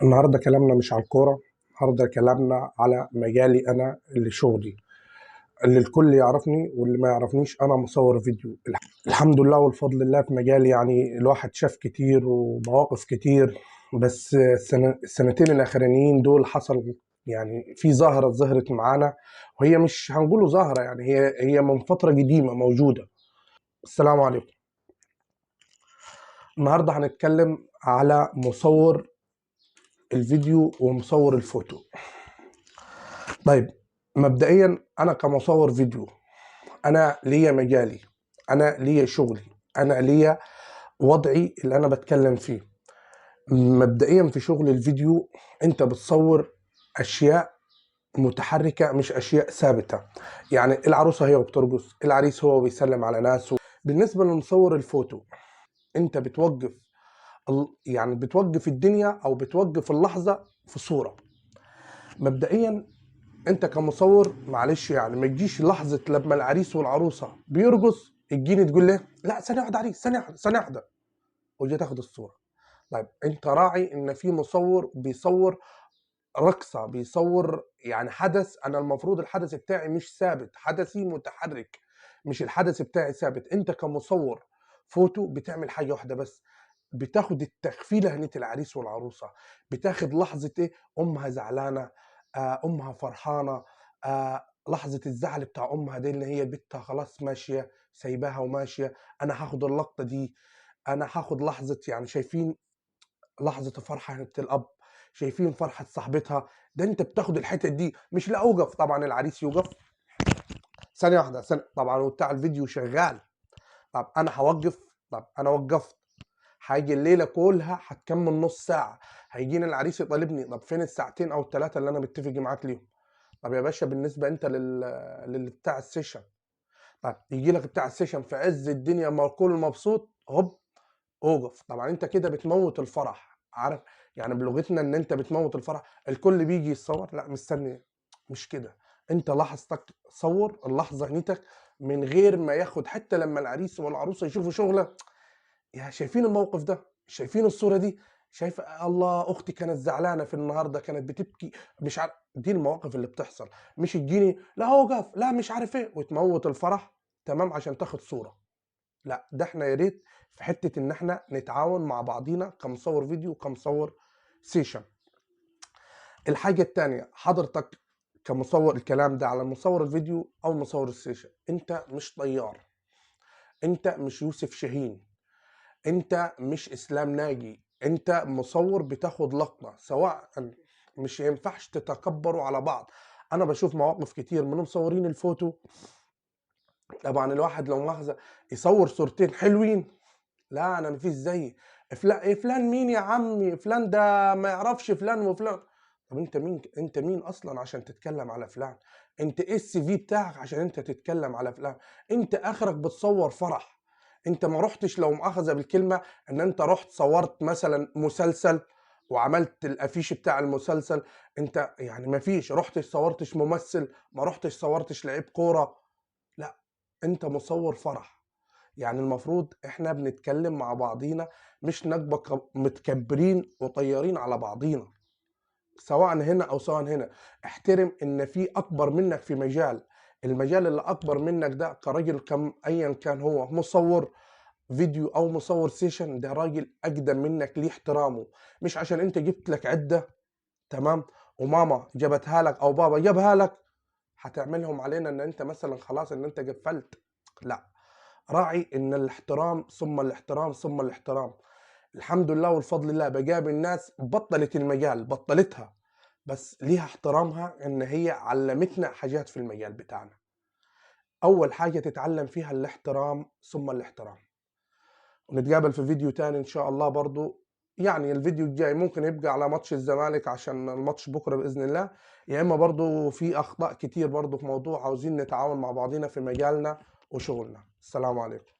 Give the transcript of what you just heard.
النهارده كلامنا مش على الكورة. النهارده كلامنا على مجالي أنا اللي شغلي اللي الكل يعرفني واللي ما يعرفنيش. أنا مصور فيديو. الحمد لله والفضل لله في مجالي. يعني الواحد شاف كتير ومواقف كتير، بس السنتين الأخرانيين دول حصل يعني في ظاهرة ظهرت معانا، وهي مش هنقوله ظاهرة، يعني هي من فترة قديمة موجودة. السلام عليكم. النهارده هنتكلم على مصور الفيديو ومصور الفوتو. طيب، مبدئيا انا كمصور فيديو انا ليا مجالي، انا ليا شغلي، انا ليا وضعي اللي انا بتكلم فيه. مبدئيا في شغل الفيديو انت بتصور اشياء متحركة مش اشياء ثابتة. يعني العروسة هي وبترقص، العريس هو بيسلم على ناسه. بالنسبة لمصور الفوتو انت بتوقف يعني بتوقف الدنيا او بتوقف اللحظة في صورة. مبدئيا انت كمصور معلش يعني ما تجيش لحظه لما العريس والعروسه بيرقص تجيني تقول لي لا ثانيه واحده عريس، ثانيه واحده ثانيه واحده، وجي تاخد الصوره. طيب انت راعي ان في مصور بيصور رقصه، بيصور يعني حدث. انا المفروض الحدث بتاعي مش ثابت، حدثي متحرك، مش الحدث بتاعي ثابت. انت كمصور فوتو بتعمل حاجه واحده بس، بتاخد التخفيله هنيه العريس والعروسه، بتاخد لحظه ايه، امها زعلانه، امها فرحانه، لحظه الزعل بتاع امها دي اللي هي بنتها خلاص ماشيه سايباها وماشيه. انا هاخد اللقطه دي، انا هاخد لحظه، يعني شايفين لحظه فرحه الاب، شايفين فرحه صاحبتها. ده انت بتاخد الحتت دي، مش لا اوقف طبعا العريس يوقف ثانيه واحده ثانيه طبعا وبتاع الفيديو شغال. طب انا هوقف، طب انا وقفت، هاجي الليله كلها هتكمل نص ساعه، هيجيني العريس يطالبني طب فين الساعتين او الثلاثه اللي انا متفق معاك ليهم؟ طب يا باشا بالنسبه انت بتاع السيشن، طب يجي لك بتاع السيشن في عز الدنيا ما الكل مبسوط، هوب اوقف. طبعا انت كده بتموت الفرح، عارف يعني بلغتنا ان انت بتموت الفرح. الكل بيجي يتصور، لا مستني، مش كده. انت لحظتك صور اللحظه هنيتك من غير ما ياخد، حتى لما العريس والعروسه يشوفوا شغله، يا شايفين الموقف ده، شايفين الصوره دي، شايف الله اختي كانت زعلانه في النهارده كانت بتبكي، مش عارف. دي المواقف اللي بتحصل، مش تجيني لا اوقف لا مش عارف ايه وتموت الفرح تمام عشان تاخد صوره. لا ده احنا يا ريت في حته ان احنا نتعاون مع بعضينا كمصور فيديو وكمصور سيشن. الحاجه الثانيه حضرتك كمصور، الكلام ده على مصور الفيديو او مصور السيشن، انت مش طيار، انت مش يوسف شاهين، انت مش اسلام ناجي، انت مصور بتاخد لقطه. سواء مش ينفعش تتكبروا على بعض. انا بشوف مواقف كتير من مصورين الفوتو، طبعا الواحد لو مؤاخذه يصور صورتين حلوين، لا انا مفيش زيي فلان. إيه فلان مين يا عمي؟ فلان ده ما يعرفش فلان وفلان. طب انت مين؟ انت مين اصلا عشان تتكلم على فلان؟ انت ايه السي في بتاعك عشان انت تتكلم على فلان؟ انت اخرك بتصور فرح. انت ما رحتش لو مؤاخذه بالكلمه ان انت رحت صورت مثلا مسلسل وعملت الافيش بتاع المسلسل. انت يعني ما فيش رحتش صورتش ممثل، ما رحتش صورتش لعيب كوره، لا انت مصور فرح. يعني المفروض احنا بنتكلم مع بعضينا، مش نبقى متكبرين وطيارين على بعضينا، سواء هنا او سواء هنا. احترم ان في اكبر منك في مجال، المجال اللي اكبر منك ده كراجل، كم ايا كان هو مصور فيديو او مصور سيشن، ده راجل اقدم منك ليه احترامه. مش عشان انت جبت لك عدة تمام وماما جابتها لك او بابا جابها لك هتعملهم علينا ان انت مثلا خلاص ان انت قفلت. لا، راعي ان الاحترام ثم الاحترام ثم الاحترام. الحمد لله والفضل لله بقابل الناس بطلت المجال، بطلتها، بس ليها احترامها ان هي علمتنا حاجات في المجال بتاعنا. اول حاجة تتعلم فيها الاحترام ثم الاحترام. ونتقابل في فيديو تاني ان شاء الله برضو. يعني الفيديو الجاي ممكن يبقى على ماتش الزمالك عشان الماتش بكرة بإذن الله، يا اما برضو في اخطاء كتير برضو في موضوع عاوزين نتعاون مع بعضينا في مجالنا وشغلنا. السلام عليكم.